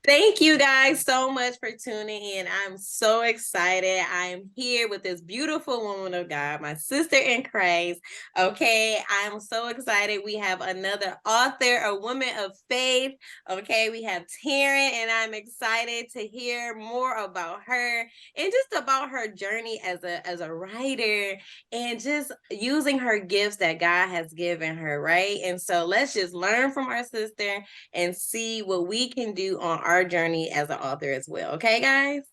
Thank you guys so much for tuning in. I'm so excited. I'm here with this beautiful woman of God, my sister in Christ. Okay, I'm so excited. We have another author, a woman of faith. Okay, we have Terryn, and I'm excited to hear more about her and just about her journey as a writer and just using her gifts that God has given her, right? And so let's just learn from our sister and see what we can do on our journey as an author as well. Okay, guys?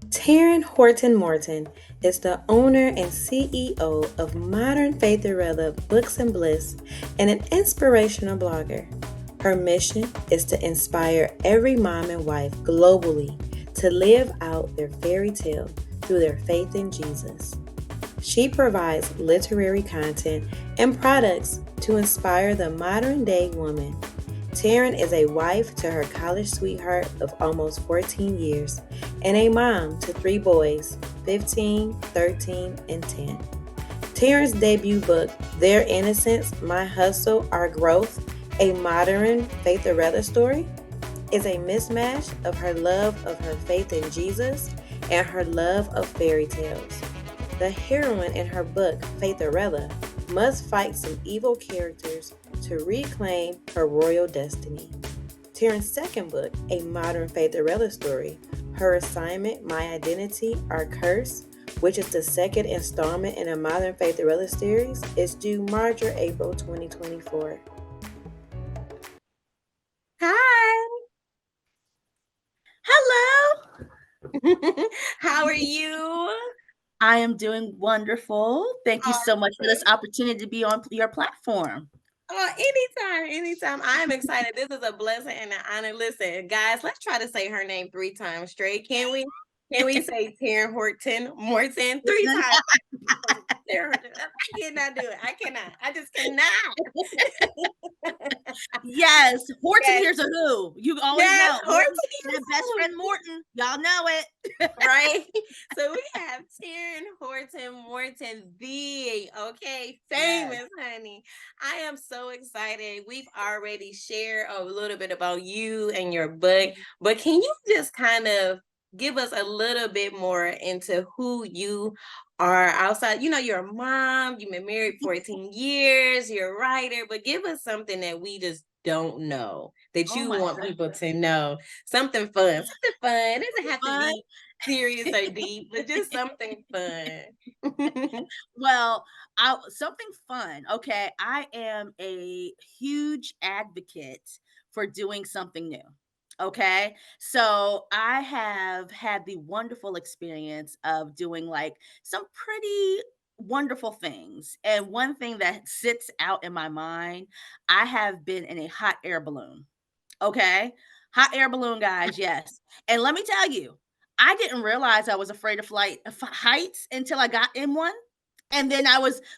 Terryn Horton-Morton is the owner and CEO of Modern Faitharella Books and Bliss and an inspirational blogger. Her mission is to inspire every mom and wife globally to live out their fairy tale through their faith in Jesus. She provides literary content and products to inspire the modern day woman. Terryn is a wife to her college sweetheart of almost 14 years and a mom to 3 boys, 15, 13, and 10. Terryn's debut book, Their Innocence, My Hustle, Our Growth, a modern Faitharella story, is a mismatch of her love of her faith in Jesus and her love of fairy tales. The heroine in her book, Faitharella, must fight some evil characters to reclaim her royal destiny. Terryn's second book, A Modern Faitharella Story, Her Assignment, My Identity, Our Curse, which is the second installment in a Modern Faitharella series, is due March or April 2024. Hi! Hello. How are you? I am doing wonderful. Thank you so much for this Awesome. opportunity to be on your platform. Oh, anytime. I'm excited. This is a blessing and an honor. Listen, guys, let's try to say her name 3 times straight. Can we? Can we say Terryn Horton-Morton 3 times? I cannot do it. I cannot. I just cannot. Yes, Horton Yes, here's a who. You always yes, know. Horton Morton, my is best who. friend Morton. Y'all know it. Right? So we have Terryn Horton-Morton, the Yes. famous honey. I am so excited. We've already shared a little bit about you and your book, but can you just kind of give us a little bit more into who you are outside? You're a mom, you've been married 14 years, you're a writer, but give us something that we just don't know that Oh you my want people goodness. to know. Something fun. Something fun. It doesn't have to Fun. be serious or deep, but just something fun. Well, something fun. Okay, I am a huge advocate for doing something new. Okay, so I have had the wonderful experience of doing like some pretty wonderful things. And one thing that sits out in my mind, I have been in a hot air balloon. Okay, hot air balloon, guys. Yes, and let me tell you, I didn't realize I was afraid of heights until I got in one. And then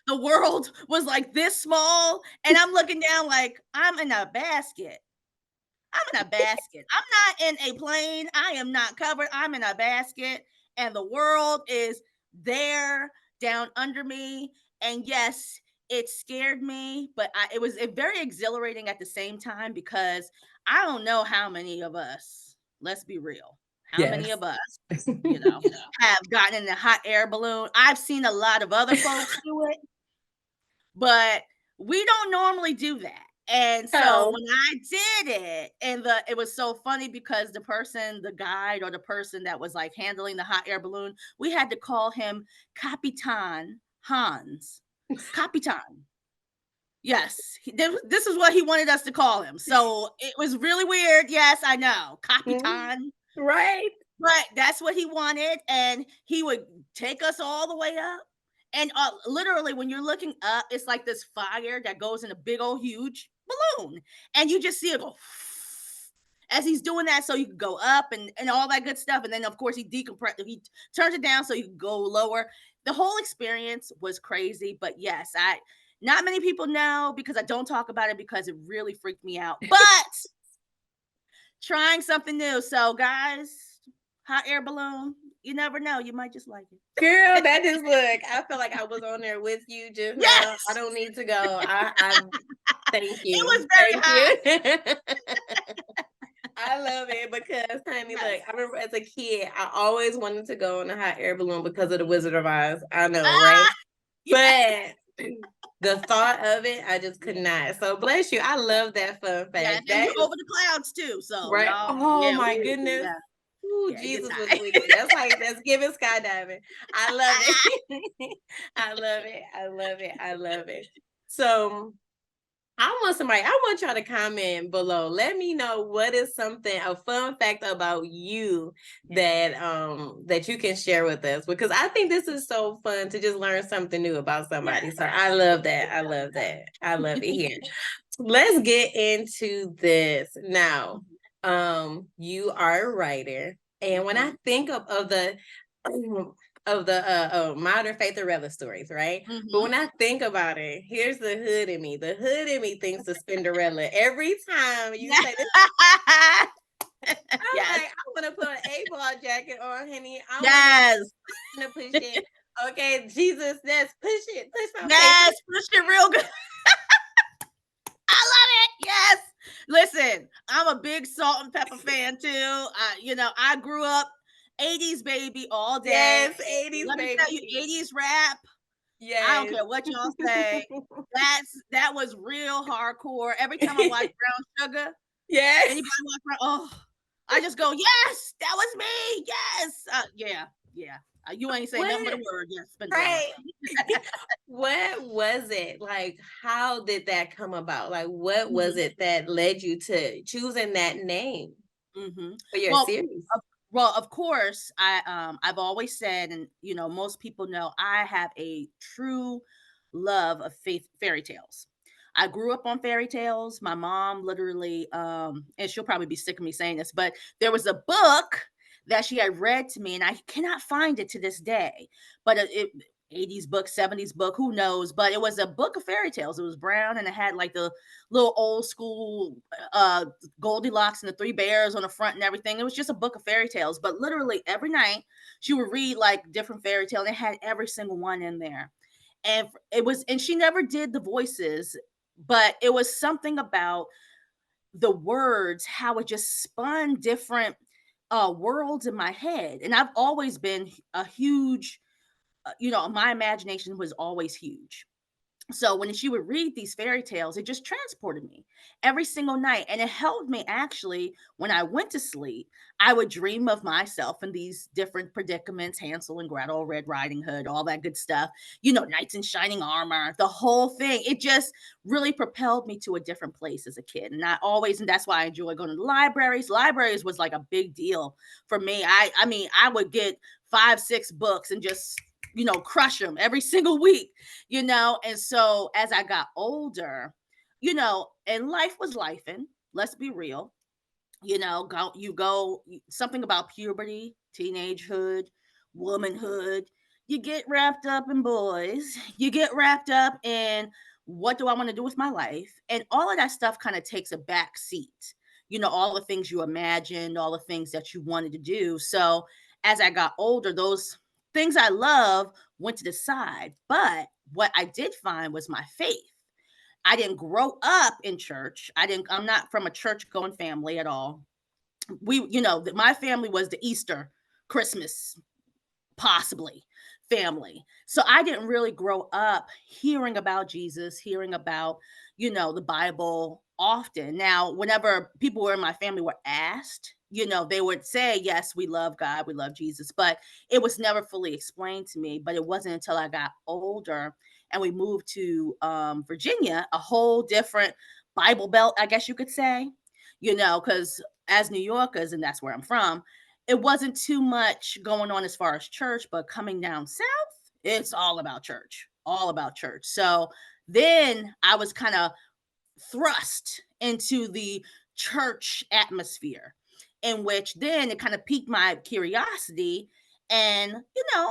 the world was like this small, and I'm looking down like I'm in a basket. I'm in a basket. I'm not in a plane. I am not covered. I'm in a basket, and the world is there down under me. And yes, it scared me, but it was very exhilarating at the same time because I don't know how many of us, let's be real, how many Yes. of us, you know, have gotten in a hot air balloon. I've seen a lot of other folks do it, but we don't normally do that. And so Oh. when I did it, and it was so funny because the guide or the person that was like handling the hot air balloon, we had to call him Capitan Hans. Capitan. Yes, this is what he wanted us to call him. So it was really weird. Yes, I know. Mhm. Capitan. Right. But that's what he wanted, and he would take us all the way up. And literally, when you're looking up, it's like this fire that goes in a big old huge balloon, and you just see it go as he's doing that, so you can go up and all that good stuff. And then, of course, he turns it down so you can go lower. The whole experience was crazy, but yes, I not many people know because I don't talk about it because it really freaked me out. But Trying something new. So, guys, hot air balloon, you never know. You might just like Girl, it. that is look. I feel like I was on there with you just now. I Yes, don't need to go. I thank it you. was very Thank hot. you. I love it because, honey, look, Yes. I remember as a kid, I always wanted to go on a hot air balloon because of the Wizard of Oz. I know, right? Ah, yes, But the thought of it, I just could yes, not. So bless you. I love that fun yes, fact. and That we're is over the clouds too. So, right. y'all, Oh yeah, my ooh, goodness. yeah, Ooh, yeah, good Jesus was time. with you. That's giving skydiving. I love it. I love it. I love it. I love it. So I want y'all to comment below. Let me know what is something, a fun fact about you that you can share with us, because I think this is so fun to just learn something new about somebody. Yes. So I love that. I love that. I love it here. Let's get into this now. Mhm, You are a writer, and when I mhm, think of the of the modern Faitharella stories, right? But mhm. when I think about it, here's the hood in me. The hood in me thinks of Cinderella. Every time you say this, I'm Yes, like, I want to put an A-ball jacket on, honey. I want yes, to push it. Okay, Jesus, let's push it. Push my face. yes, push it real good. I love it. Yes. Listen, I'm a big salt and pepper fan too. I grew up 80s baby all day. Yes, 80s Let me tell you, baby. 80s rap. I don't Yes. care what y'all say. That was real hardcore. Every time I watch Brown Sugar, Yes. anybody watch Brown, oh, I just go, yes, that was me. Yes. Yeah, yeah. You ain't say nothing but a What? word. Yes, Cinderella. Right. What was it? Like, how did that come about? Like, what was Mhm, it that led you to choosing that name mhm. for your Well, series? of course, I've always said, and most people know, I have a true love of faith fairy tales. I grew up on fairy tales. My mom literally, and she'll probably be sick of me saying this, but there was a book that she had read to me, and I cannot find it to this day. But it 80s book, 70s book, who knows? But it was a book of fairy tales. It was brown and it had like the little old school Goldilocks and the Three Bears on the front and everything. It was just a book of fairy tales. But literally every night she would read like different fairy tale and it had every single one in there. And she never did the voices, but it was something about the words, how it just spun different worlds in my head. And I've always been a huge, my imagination was always huge. So when she would read these fairy tales, it just transported me every single night. And it helped me actually when I went to sleep. I would dream of myself in these different predicaments, Hansel and Gretel, Red Riding Hood, all that good stuff, knights in shining armor, the whole thing. It just really propelled me to a different place as a kid. And that's why I enjoy going to the libraries. Libraries was like a big deal for me. I mean, I would get 5, 6 books and just crush them every single week. And so as I got older, and life was lifing, let's be real. Something about puberty, teenagehood, womanhood. You get wrapped up in boys, you get wrapped up in what do I want to do with my life, and all of that stuff kind of takes a back seat. All the things you imagined, all the things that you wanted to do. So as I got older, those things I love went to the side. But what I did find was my faith. I didn't grow up in church. I'm not from a church going family at all. My family was the Easter, Christmas, possibly family. So I didn't really grow up hearing about Jesus, hearing about, the Bible often. Now, whenever people were in my family were asked, they would say, yes, we love God, we love Jesus, but it was never fully explained to me. But it wasn't until I got older and we moved to Virginia, a whole different Bible belt, I guess you could say, because as New Yorkers, and that's where I'm from, it wasn't too much going on as far as church, but coming down south, it's all about church, all about church. So then I was kind of thrust into the church atmosphere, in which then it kind of piqued my curiosity. And,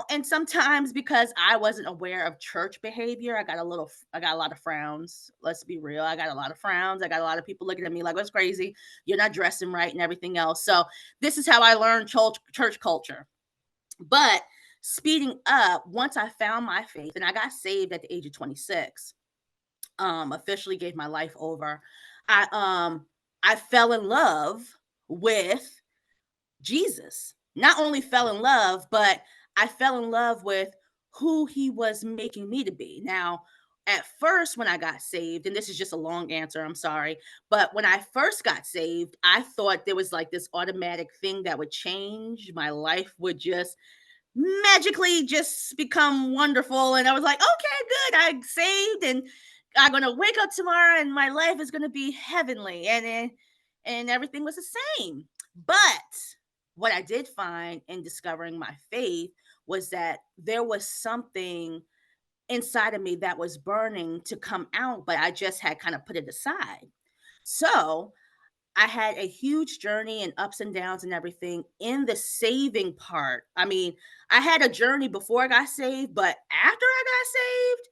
and sometimes because I wasn't aware of church behavior, I got a lot of frowns. Let's be real. I got a lot of frowns. I got a lot of people looking at me like, "What's crazy? You're not dressing right," and everything else. So, this is how I learned church culture. But speeding up, once I found my faith and I got saved at the age of 26, officially gave my life over. I um I fell in love with Jesus. Not only fell in love, but I fell in love with who he was making me to be. Now, at first, when I got saved, and this is just a long answer, I'm sorry, but when I first got saved, I thought there was like this automatic thing that would change. My life would just magically just become wonderful. And I was like, okay, good. I saved and I'm gonna wake up tomorrow and my life is gonna be heavenly. And everything was the same. But what I did find in discovering my faith was that there was something inside of me that was burning to come out, but I just had kind of put it aside. So I had a huge journey and ups and downs and everything in the saving part. I mean, I had a journey before I got saved, but after I got saved,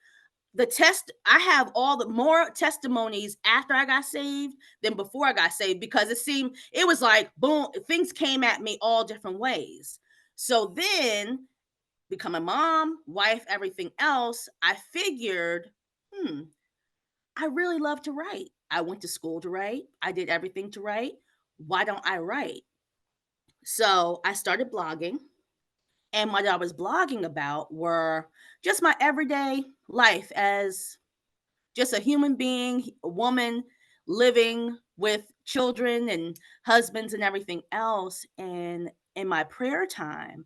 I have all the more testimonies after I got saved than before I got saved because it was like boom, things came at me all different ways. So then become a mom, wife, everything else, I figured, hmm, I really love to write. I went to school to write. I did everything to write. Why don't I write? So I started blogging. And what I was blogging about were just my everyday life as just a human being, a woman living with children and husbands and everything else. And in my prayer time,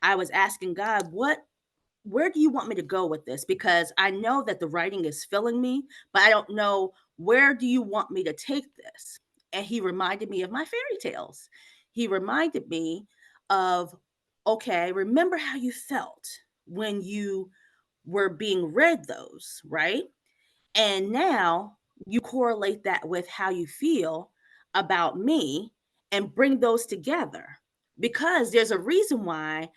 I was asking God, where do you want me to go with this? Because I know that the writing is filling me, but I don't know where do you want me to take this? And he reminded me of my fairy tales. He reminded me of, okay, remember how you felt when you were being read those, right? And now you correlate that with how you feel about me and bring those together because there's a reason why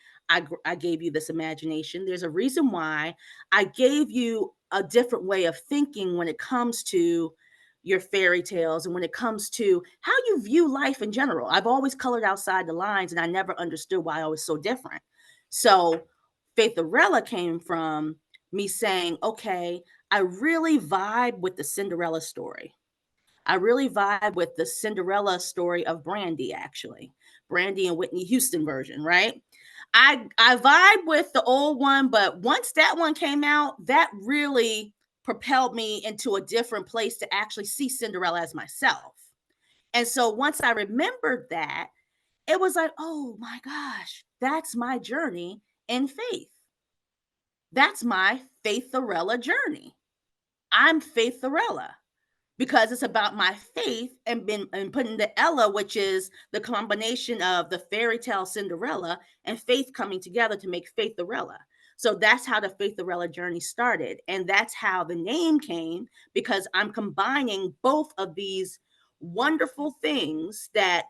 I gave you this imagination. There's a reason why I gave you a different way of thinking when it comes to your fairy tales and when it comes to how you view life in general. I've always colored outside the lines and I never understood why I was so different. So Faitharella came from me saying, okay, I really vibe with the Cinderella story. I really vibe with the Cinderella story of Brandy, actually. Brandy and Whitney Houston version, right? I vibe with the old one, but once that one came out, that really propelled me into a different place to actually see Cinderella as myself. And so once I remembered that, it was like, oh my gosh, that's my journey in faith. That's my Faitharella journey. I'm Faitharella because it's about my faith and putting the Ella, which is the combination of the fairy tale Cinderella and faith coming together to make Faitharella. So that's how the Faitharella journey started. And that's how the name came because I'm combining both of these wonderful things that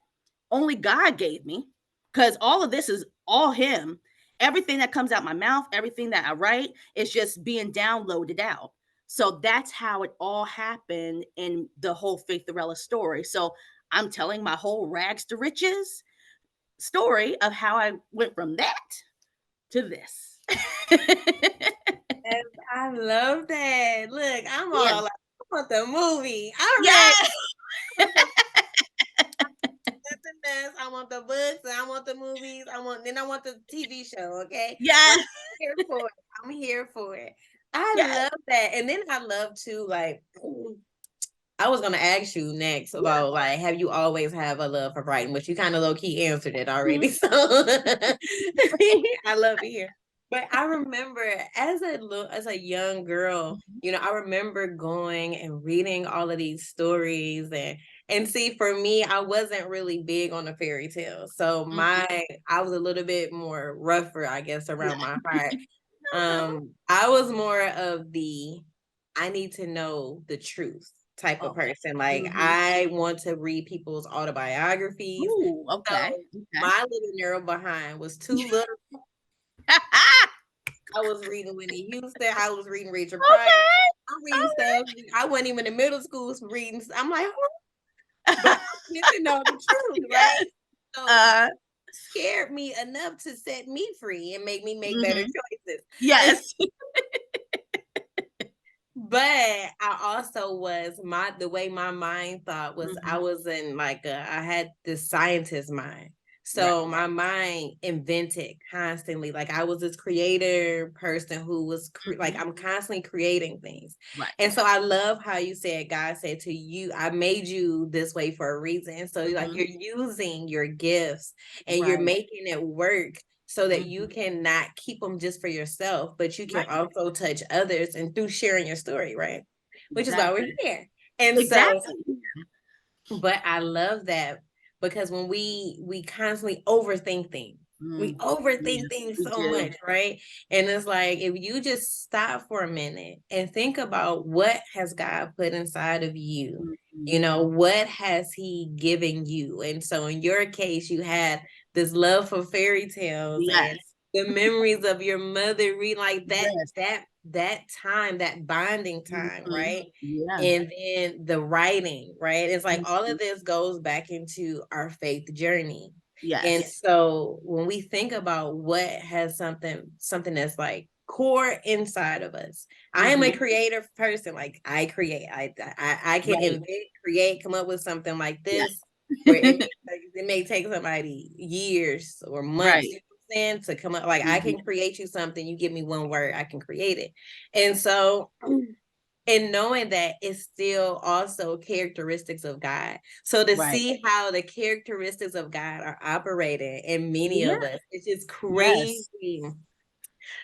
only God gave me because all of this is all Him. Everything that comes out my mouth, everything that I write is just being downloaded out. So that's how it all happened in the whole Faitharella story. So I'm telling my whole rags to riches story of how I went from that to this. Yes, I love that. Look, I'm Yeah. all like, I want the movie. I'm ready. Yes. I want the this. I want the books. I want the movies. I want the TV show. Okay, like Yes. I'm here for it. I'm here for it. I Yes. love that, and then I love to like. I was gonna ask you next Yeah. about like, have you always have a love for writing? But you kind of low key answered it Mhm. already, so I love to hear. But I remember as a young girl, Mhm. I remember going and reading all of these stories and see for me, I wasn't really big on the fairy tales, so Mhm. I was a little bit more rougher, I guess, Yeah. around my heart. No, no. I was more of the I need to know the truth type of Okay. person. Like Mhm. I want to read people's autobiographies. Ooh, So okay. Okay. my little narrow behind was too little. I was reading Whitney Houston. I was reading Richard Pryor. Okay. I'm reading stuff. I wasn't even in middle school reading. I'm like, oh, but I get to know the truth, right? Yes. So Uh, scared me enough to set me free and make me make better mhm. choices. Yes. But I also was the way my mind thought was I Mhm. was in like I had this scientist mind. Right. So my mind invented constantly. Like I was this creator person who was like Mhm. I'm constantly creating things. Right. And so I love how you said God said to you, I made you this way for a reason. So like Mhm. you're using your gifts and you're Right. making it work so that you Mhm. can not keep them just for yourself, but you can Right. also touch others and through sharing your story, right? Which is why we're Exactly. here. And so, Exactly. but I love that because when we constantly overthink things, we Mm. overthink Yeah, things we so do. much, right? And it's like if you just stop for a minute and think about what has God put inside of you, Mhm. you know, what has He given you? And so in your case, you had this love for fairy tales and Yes. the memories of your mother reading like Yes. that time, that bonding time, Mhm. right? Yeah. And then the writing, right? It's like all Mhm. of this goes back into our faith journey. And Yes. so when we think about what has something that's like core inside of us, I am a Mhm. creative person. Like I create, I can Right. invent, create, come up with something like Yes. this, where it may take somebody years or months. Right. You know what I'm saying, to come up. Like I Mhm. can create you something. You give me one word, I can create it. And so and knowing that it's still also characteristics of God. So to Right. see how the characteristics of God are operating in many Yeah. of us, it's just Yes. crazy.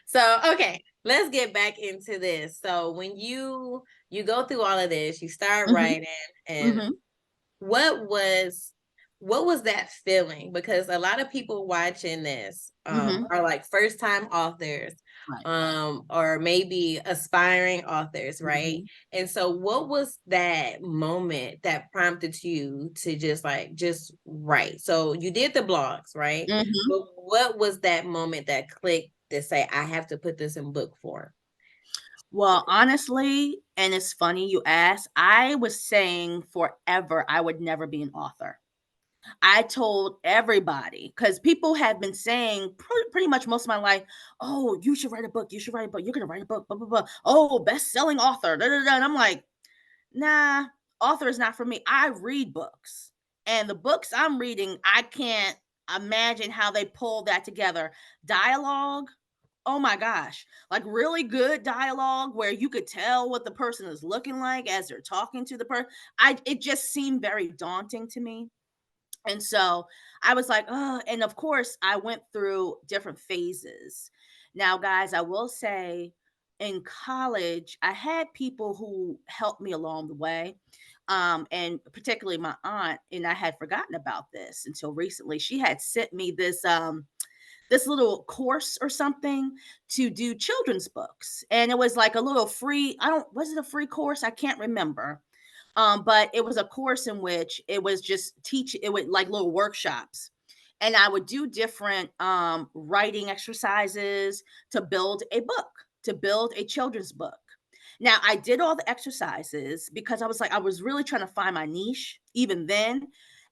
So okay, let's get back into this. So when you go through all of this, you start Mhm. writing, and Mhm. what was what was that feeling? Because a lot of people watching this Mhm. are like first time authors, Right. or maybe aspiring authors, right? Mhm. And so what was that moment that prompted you to just write? So you did the blogs, right? Mhm. But what was that moment that clicked to say I have to put this in book form? Well, honestly, and it's funny you asked, I was saying forever I would never be an author. I told everybody because people have been saying pretty much most of my life, "Oh, you should write a book. You should write a book. You're gonna write a book." Blah blah blah. Oh, best-selling author. Da, da, da. And I'm like, nah, author is not for me. I read books, and the books I'm reading, I can't imagine how they pull that together. Dialogue. Oh my gosh, like really good dialogue where you could tell what the person is looking like as they're talking to the person. It just seemed very daunting to me. And so I was like, oh, and of course, I went through different phases. Now, guys, I will say in college, I had people who helped me along the way. And particularly my aunt, and I had forgotten about this until recently. She had sent me this little course or something to do children's books. And it was like a little free, I don't, was it a free course? I can't remember, but it was a course in which it was just teach it would like little workshops. And I would do different writing exercises to build a book, to build a children's book. Now, I did all the exercises because I was like, I was really trying to find my niche even then.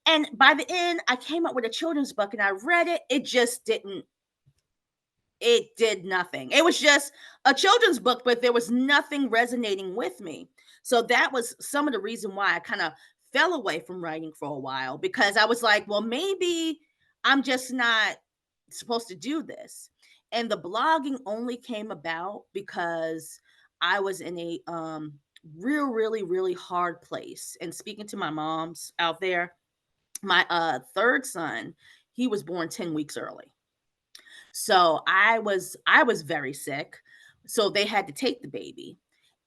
And by the end, I came up with a children's book and I read it. It just didn't, it did nothing. It was just a children's book, but there was nothing resonating with me. So that was some of the reason why I kind of fell away from writing for a while because I was like, well, maybe I'm just not supposed to do this. And the blogging only came about because I was in a really hard place. And speaking to my moms out there, my third son, he was born 10 weeks early. So I was very sick. So they had to take the baby.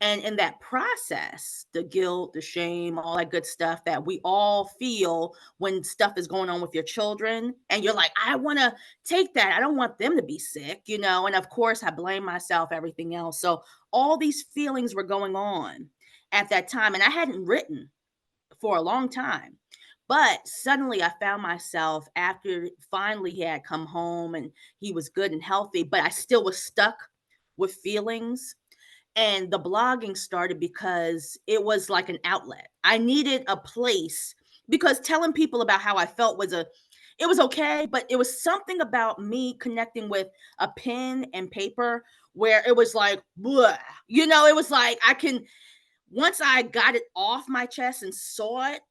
And in that process, the guilt, the shame, all that good stuff that we all feel when stuff is going on with your children, and you're like, I want to take that. I don't want them to be sick, you know. And of course, I blame myself, everything else. So all these feelings were going on at that time. And I hadn't written for a long time. But suddenly I found myself, after finally he had come home and he was good and healthy, but I still was stuck with feelings. And the blogging started because it was like an outlet. I needed a place, because telling people about how I felt it was okay, but it was something about me connecting with a pen and paper where it was like, bleh. It was like once I got it off my chest and saw it,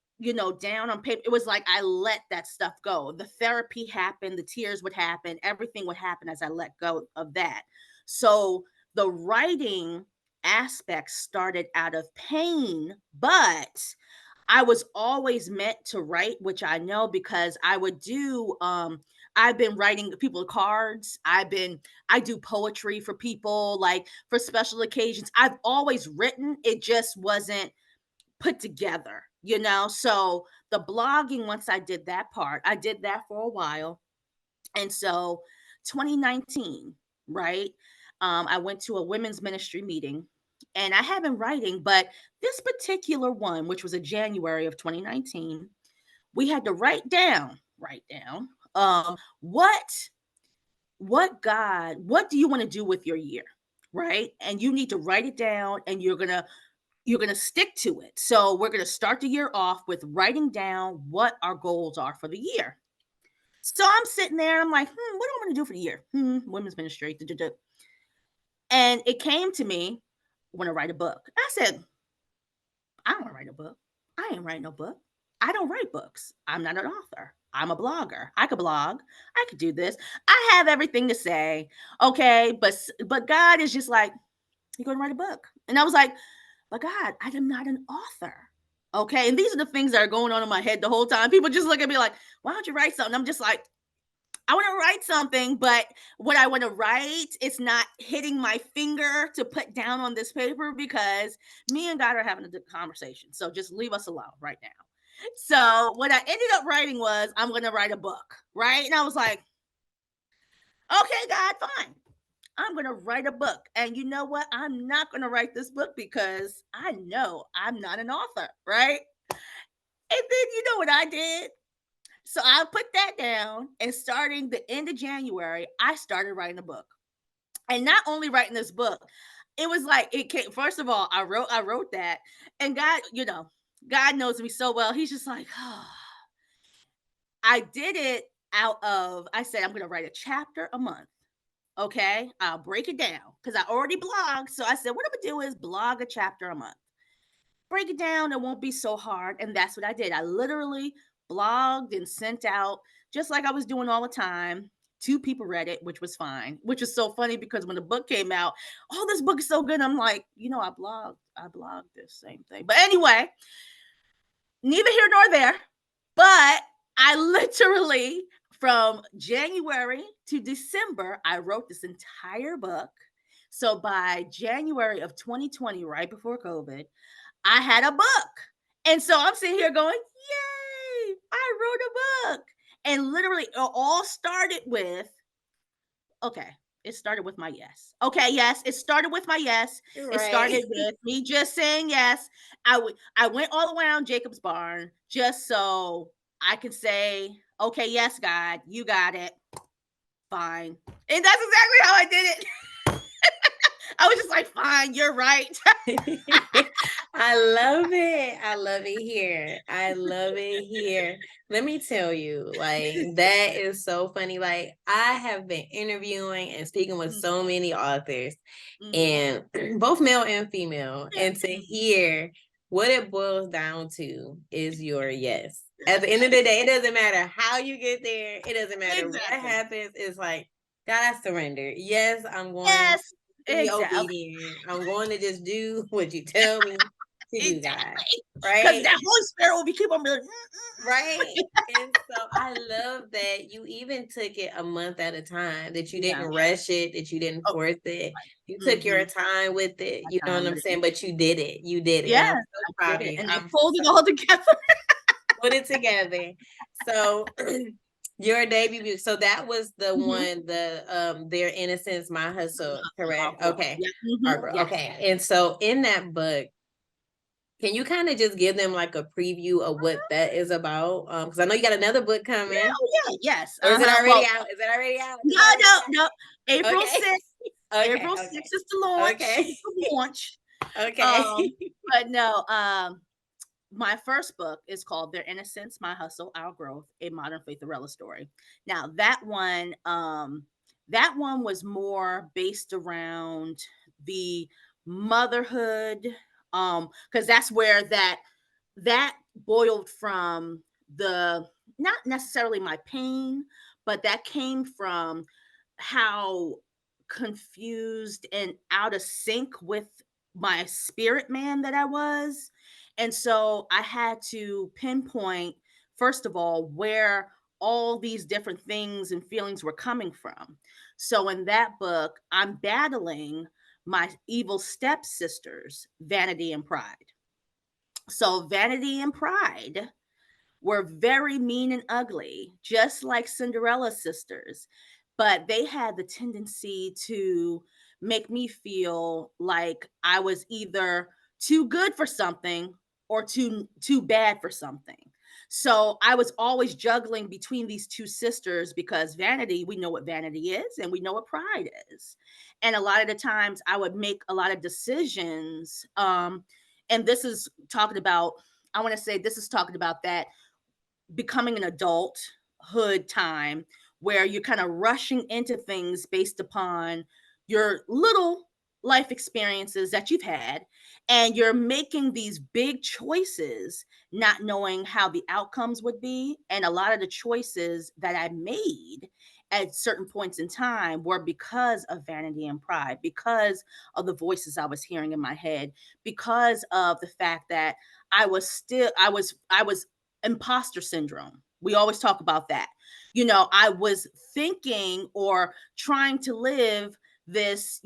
down on paper, it was like I let that stuff go. The therapy happened, the tears would happen, everything would happen as I let go of that. So the writing aspect started out of pain, but I was always meant to write, which I know because I would do I've been writing people cards. I do poetry for people, like for special occasions. I've always written. It just wasn't put together. So the blogging, once I did that part, I did that for a while. And so 2019, right? I went to a women's ministry meeting, and I have been writing, but this particular one, which was in January of 2019, we had to write down, what do you want to do with your year? Right. And you need to write it down, and you're gonna stick to it. So we're gonna start the year off with writing down what our goals are for the year. So I'm sitting there, I'm like, what do I want to do for the year? Women's ministry. Duh, duh, duh. And it came to me, I want to write a book. I said, I don't want to write a book. I ain't writing no book. I don't write books. I'm not an author. I'm a blogger. I could blog. I could do this. I have everything to say. Okay. But God is just like, you're going to write a book. And I was like, but God, I am not an author. Okay. And these are the things that are going on in my head the whole time. People just look at me like, why don't you write something? I'm just like, I want to write something, but what I want to write, it's not hitting my finger to put down on this paper, because me and God are having a conversation. So just leave us alone right now. So what I ended up writing was, I'm going to write a book, right? And I was like, okay, God, fine. I'm going to write a book. And you know what? I'm not going to write this book because I know I'm not an author, right? And then you know what I did? So I put that down, and starting the end of January, I started writing a book. And not only writing this book, it was like it came. First of all, I wrote that, and God knows me so well. He's just like, oh. I did it out of. I said I'm going to write a chapter a month. Okay, I'll break it down because I already blog. So I said, what I'm gonna do is blog a chapter a month. Break it down. It won't be so hard. And that's what I did. I literally blogged and sent out just like I was doing all the time. Two people read it, which was fine, which is so funny because when the book came out, oh, this book is so good. I'm like, I blogged this same thing. But anyway, neither here nor there. But I literally, from January to December, I wrote this entire book. So by January of 2020, right before COVID, I had a book. And so I'm sitting here going, yay, I wrote a book. And literally, it all started with, okay, it started with my yes. Okay, yes, it started with my yes. It Right. started with me just saying yes. I went all around Jacob's barn just so I could say, okay, yes, God, you got it. Fine. And that's exactly how I did it. I was just like, fine, you're right. I love it. I love it here. I love it here. Let me tell you, like, that is so funny. Like, I have been interviewing and speaking with so many authors, Mhm. and both male and female. Yeah. And to hear what it boils down to is your yes. At the end of the day, it doesn't matter how you get there, it doesn't matter what Exactly. happens. It's like, God, I surrender. Yes, I'm going Yes, be exactly. obedient. I'm going to just do what you tell me to do, God. Exactly. Because Right? that Holy Spirit will be keep on being like, Right. And so I love that you even took it a month at a time, that you yeah. didn't rush it, that you didn't Oh, force it. You right. took your time with it. My You know what time I'm with it. saying? But you did it. You did it. And Yes, I'm so I proud did of it, you. and I I'm pulled it so all together. put it together. So your debut. So that was the Mhm. one, Their Innocence, My Hustle, correct? Awful. Okay. Yeah. Barbara. Yes. Okay. And so in that book, Can you kind of just give them like a preview of what that is about? Because I know you got another book Yeah, coming. oh yeah, yes. Or is it already Well, out? Is it already out? Is no, it already no, no. out? April Okay. 6th. Okay. April Okay. 6th is the launch. Okay. It's the launch. Okay. Um, but no, my first book is called Their Innocence, My Hustle, Our Growth, a Modern Faitharella Story. Now that one was more based around the motherhood, because that's where that boiled from, the not necessarily my pain, but that came from how confused and out of sync with my spirit man that I was. And so I had to pinpoint, first of all, where all these different things and feelings were coming from. So in that book, I'm battling my evil stepsisters, Vanity and Pride. So Vanity and Pride were very mean and ugly, just like Cinderella's sisters. But they had the tendency to make me feel like I was either too good for something or too bad for something. So I was always juggling between these two sisters, because Vanity, we know what Vanity is and we know what Pride is. And a lot of the times I would make a lot of decisions, and this is talking about, I want to say this is talking about that becoming an adulthood time, where you're kind of rushing into things based upon your little life experiences that you've had, and you're making these big choices not knowing how the outcomes would be. And a lot of the choices that I made at certain points in time were because of Vanity and Pride, because of the voices I was hearing in my head, because of the fact that I was imposter syndrome. We always talk about that. I was thinking or trying to live this,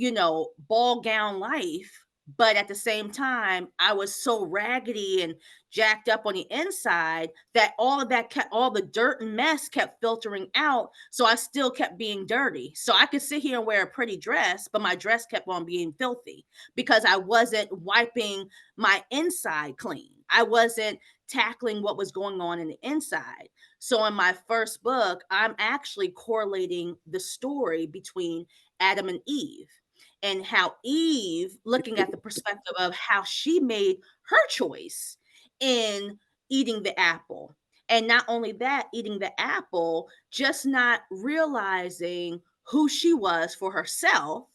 ball gown life, but at the same time, I was so raggedy and jacked up on the inside that all of that kept, all the dirt and mess kept filtering out. So I still kept being dirty. So I could sit here and wear a pretty dress, but my dress kept on being filthy because I wasn't wiping my inside clean. I wasn't tackling what was going on in the inside. So in my first book, I'm actually correlating the story between Adam and Eve, and how Eve, looking at the perspective of how she made her choice in eating the apple. And not only that, eating the apple, just not realizing who she was for herself,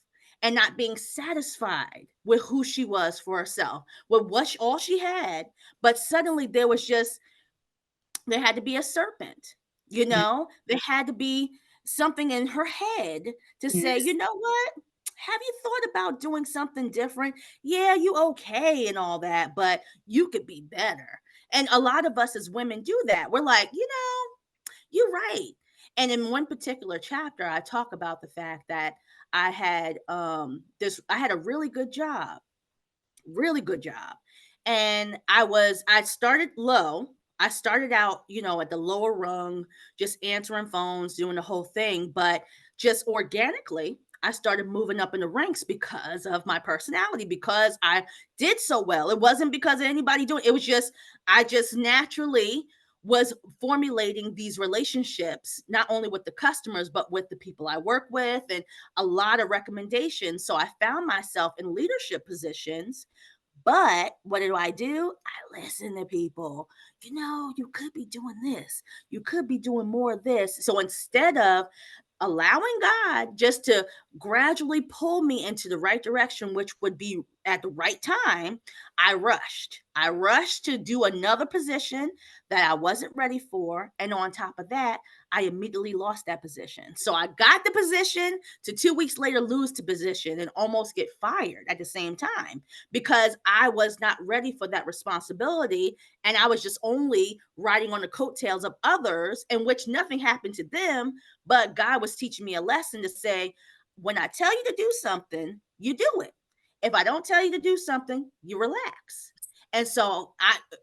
and not being satisfied with who she was for herself, with all she had. But suddenly there had to be a serpent, there had to be something in her head to say, Yes. you know what, have you thought about doing something different? Yeah, you okay and all that, but you could be better. And a lot of us as women do that. We're like, you're right. And in one particular chapter, I talk about the fact that I had a really good job. And I started low. I started out, at the lower rung, just answering phones, doing the whole thing, but just organically, I started moving up in the ranks because of my personality, because I did so well. It wasn't because of anybody doing it. Was just I just naturally was formulating these relationships, not only with the customers, but with the people I work with, and a lot of recommendations. So I found myself in leadership positions. But what do? I listen to people. You could be doing this. You could be doing more of this. So instead of allowing God just to gradually pull me into the right direction, which would be at the right time, I rushed. I rushed to do another position that I wasn't ready for. And on top of that, I immediately lost that position. So I got the position to 2 weeks later lose the position and almost get fired at the same time, because I was not ready for that responsibility. And I was just only riding on the coattails of others, in which nothing happened to them. But God was teaching me a lesson to say, when I tell you to do something, you do it. If I don't tell you to do something, you relax. And so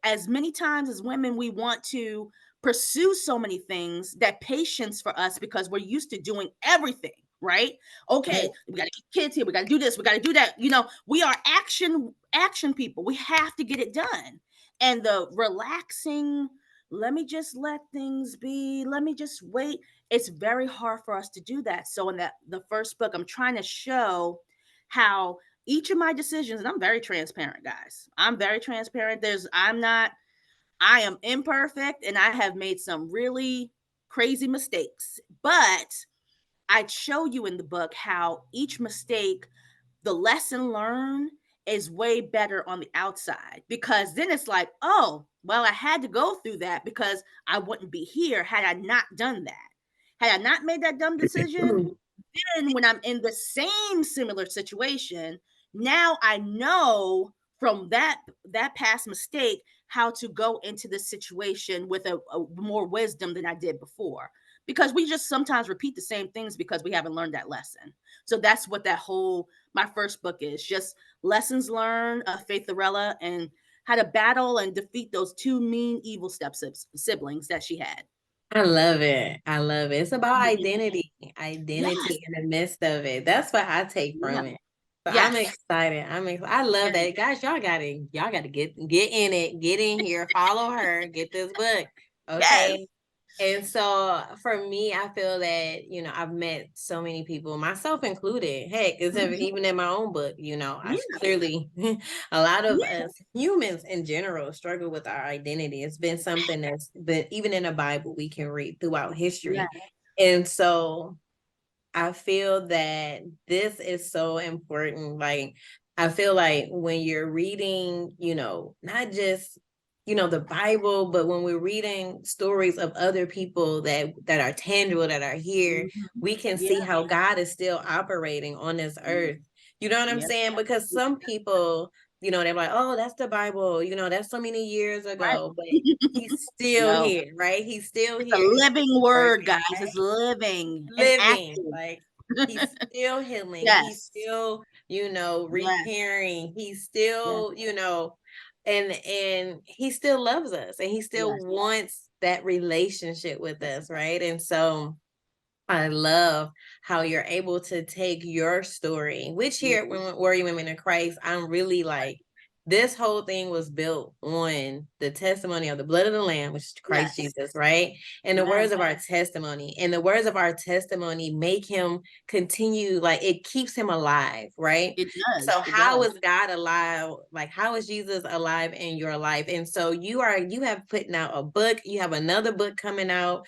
as many times as women, we want to pursue so many things, that patience for us, because we're used to doing everything right? Okay, we got to keep kids here. We got to do this. We got to do that. We are action people. We have to get it done. And the relaxing, let me just let things be. Let me just wait. It's very hard for us to do that. So in the first book, I'm trying to show how each of my decisions, and I'm very transparent, guys. I'm very transparent. I am imperfect and I have made some really crazy mistakes. But I show you in the book how each mistake, the lesson learned is way better on the outside, because then it's like, oh, well, I had to go through that because I wouldn't be here had I not done that. Had I not made that dumb decision, then when I'm in the same similar situation, now I know from that past mistake how to go into the situation with a more wisdom than I did before. Because we just sometimes repeat the same things because we haven't learned that lesson. So that's what that whole my first book is, just lessons learned of Faitharella and how to battle and defeat those two mean evil siblings that she had. I love it. I love it. It's about Yeah. Yes. identity in the midst of it. That's what I take Yeah. from it. So I'm Yes. excited. I love Yes. that. Guys, y'all gotta get in it, get in here, follow her, get this book. Yes. Okay. And so for me, I feel that, I've met so many people, myself included. Heck, it's Mhm. even in my own book, I Yeah. clearly, a lot of Yeah. us humans in general struggle with our identity. It's been something that's been, even in the Bible, we can read throughout Yeah. history. And so I feel that this is so important. Like, I feel like when you're reading, not just, the Bible, but when we're reading stories of other people that are tangible, that are here, Mhm. we can Yeah. see how God is still operating on this earth. You know what I'm Yeah. saying? Because some people, they're like, oh, that's the Bible, that's so many years Right. ago, but he's still No. here, right? He's still It's a here. He's living still word, working, guys. right? It's living and Living, active. like he's still healing, he's Yes. still, Yes. repairing, he's Yes. still, and he still loves us, and he still Yes. wants that relationship with us, right? And so I love how you're able to take your story, which here at Mhm. Warrior Women in Christ, I'm really like, this whole thing was built on the testimony of the blood of the Lamb, which is Christ Yes. Jesus, right? And the Amen. words of our testimony. And the words of our testimony make him continue, like it keeps him alive, right? It So does. It how does. is God alive? Like, how is Jesus alive in your life? And so you have putting out a book, you have another book coming out,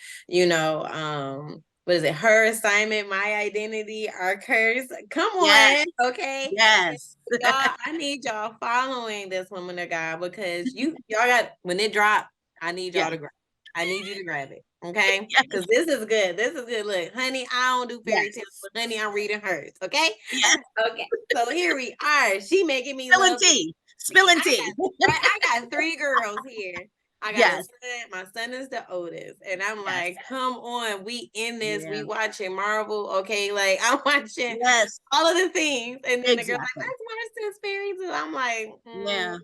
what is it? Her assignment, my identity, our curse. Come Yes. on, okay? Yes. Y'all, I need y'all following this woman of God, because y'all got, when it drop, I need Yeah. y'all to grab. I need you to grab it, okay? Yes. Because this is good. This is good. Look, honey, I don't do fairy tales, Yes. but honey, I'm reading hers, okay? Yes. Okay. So here we are. She making me Spilling love tea. me. Spilling tea. I got three girls here. I got a Yes. son. My son is the oldest, and I'm Yes. like, come on, we in this. Yeah. We watching Marvel, okay? Like I'm watching Yes. all of the things, and then the girl's like, Exactly. "Let's watch this fairy tale." I'm like, Yeah.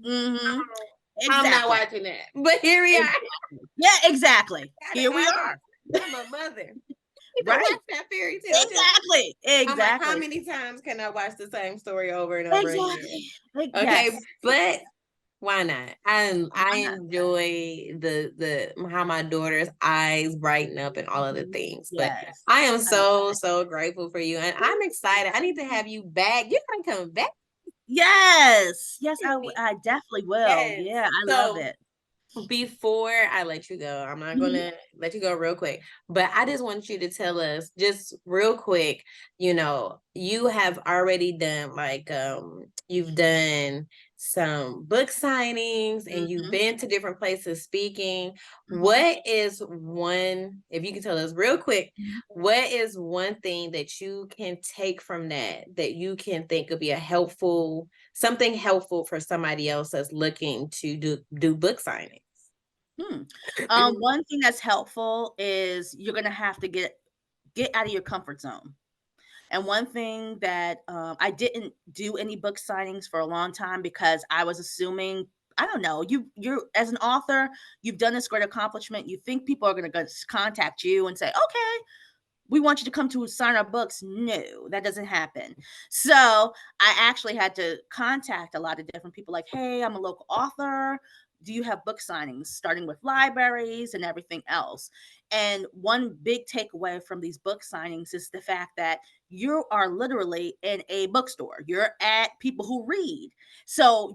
Mm-hmm. I'm not Exactly. watching that. But here we are. Exactly. Yeah, exactly. Here we are. I'm a mother. You can Right. watch that fairy tale. Exactly. I'm like, how Exactly. many times can I watch the same story over and over again? Exactly. Like, Okay, yes. but why not? I Why not? enjoy the how my daughter's eyes brighten up and all of the Mhm. things. But Yes. I am I love so grateful for you, and I'm excited. I need to have you back. You gotta come back Yes. Yes, to me. I definitely will. Yes. Yeah, I love So it. before I let you go, I'm not Mhm. gonna let you go real quick, but I just want you to tell us just real quick, you have already done like you've done some book signings and you've Mhm. been to different places speaking. Mhm. What is one, if you can tell us real quick, Mhm. what is one thing that you can take from that you can think could be a helpful, something helpful for somebody else that's looking to do book signing? Hmm. One thing that's helpful is you're gonna have to get out of your comfort zone. And one thing that I didn't do any book signings for a long time because I was assuming, I don't know, you're as an author, you've done this great accomplishment. You think people are going to contact you and say, okay, we want you to come to sign our books. No, that doesn't happen. So I actually had to contact a lot of different people like, hey, I'm a local author. Do you have book signings, starting with libraries and everything else? And one big takeaway from these book signings is the fact that you are literally in a bookstore. You're at people who read. So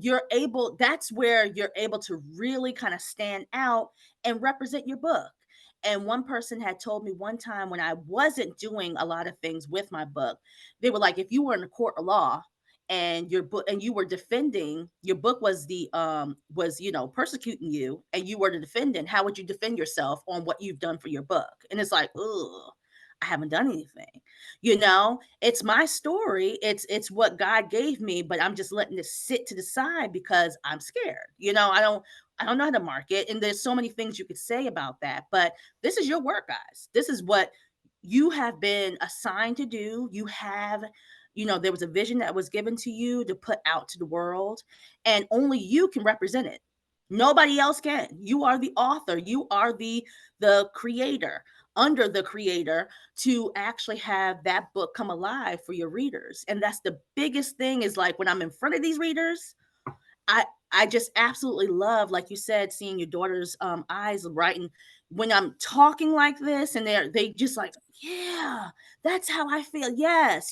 that's where you're able to really kind of stand out and represent your book. And one person had told me one time when I wasn't doing a lot of things with my book, they were like, if you were in a court of law and your book and you were defending, your book was persecuting you, and you were the defendant, how would you defend yourself on what you've done for your book? And it's like, ugh, I haven't done anything. It's my story. It's what God gave me, but I'm just letting it sit to the side because I'm scared. I don't know how to market, and there's so many things you could say about that, but this is your work, guys. This is what you have been assigned to do. There was a vision that was given to you to put out to the world, and only you can represent it. Nobody else can. You are the author. You are the creator, under the creator, to actually have that book come alive for your readers. And that's the biggest thing, is like when I'm in front of these readers, I I just absolutely love, like you said, seeing your daughter's eyes writing when I'm talking like this, and they just like, yeah, that's how I feel. Yes,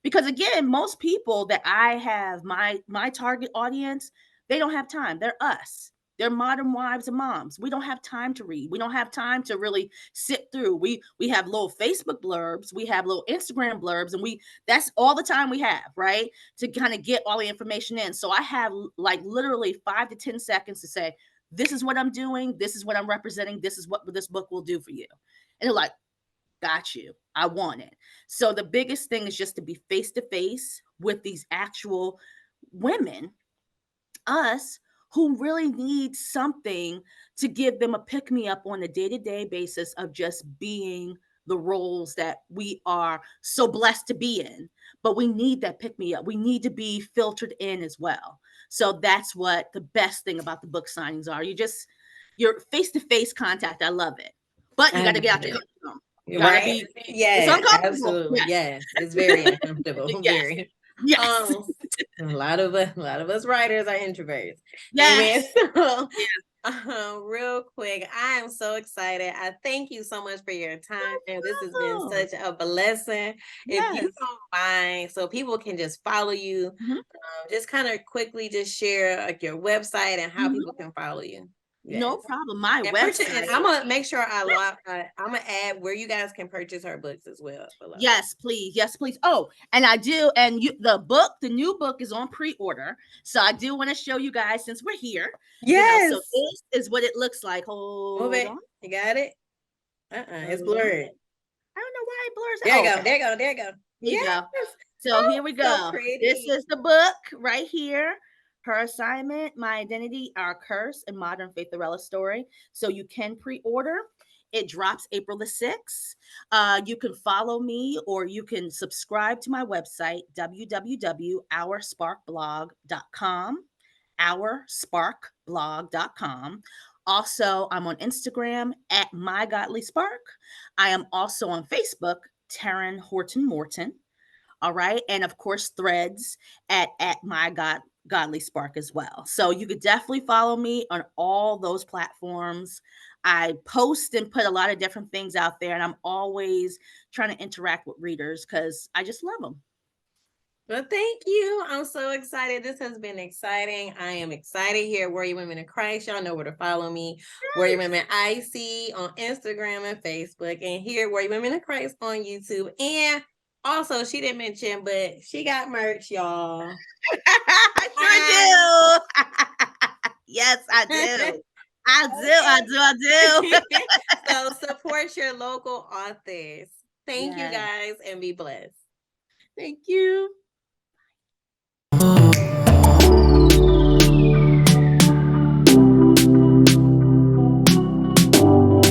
because again, most people that I have, my target audience, they don't have time. They're us. They're modern wives and moms. We don't have time to read. We don't have time to really sit through. We have little Facebook blurbs, we have little Instagram blurbs, and that's all the time we have, right? To kind of get all the information in. So I have like literally 5 to 10 seconds to say, this is what I'm doing, this is what I'm representing, this is what this book will do for you. And they're like, got you. I want it. So the biggest thing is just to be face to face with these actual women, us, who really need something to give them a pick me up on a day to day basis of just being the roles that we are so blessed to be in. But we need that pick me up. We need to be filtered in as well. So that's what the best thing about the book signings are. Your face to face contact. I love it. But you I got to get out love your it. comfort zone. You got to Right? be, it's Yeah, uncomfortable. absolutely. Yes. Yes, it's very uncomfortable. Yes. Very. Yes. Um, a lot of us writers are introverts. Amen. Yes. So, Yeah. real quick, I am so excited. I thank you so much for your time. This has been Oh, such a blessing. If you yes. don't mind, so people can just follow you, Mhm. just kind of quickly just share like your website and how Mhm. people can follow you. Yes. No problem. My And purchase, and website. I'm gonna make sure I'm gonna add where you guys can purchase her books as well. Yes, please. Yes, please. Oh, and I do. And the new book is on pre-order. So I do want to show you guys, since we're here. So Yes. this is what it looks like. Move Hold it. on. You got it? It's Hold on. blurred. I don't know why it blurs There out. you Oh, go. okay. There you go. There you go. Here you Yes. go. So Oh, here we so go. This pretty. is the book right here. Her assignment, My Identity, Our Curse, and Modern Faitharella Story. So you can pre-order. It drops April the 6th. You can follow me, or you can subscribe to my website, www.oursparkblog.com. Oursparkblog.com. Also, I'm on Instagram at My Godly Spark. I am also on Facebook, Terryn Horton-Morton. All right. And of course, threads at my godly spark as well. So you could definitely follow me on all those platforms. I post and put a lot of different things out there, and I'm always trying to interact with readers because I just love them. Well, thank you. I'm so excited. This has been exciting. I am excited here. Warrior Women in Christ. Y'all know where to follow me. Warrior Women IC on Instagram and Facebook. And here, Warrior Women in Christ on YouTube. And also, she didn't mention, but she got merch, y'all. I sure do. Yes, I do. I do. So support your local authors. Thank you Yes. guys, and be blessed. Thank you.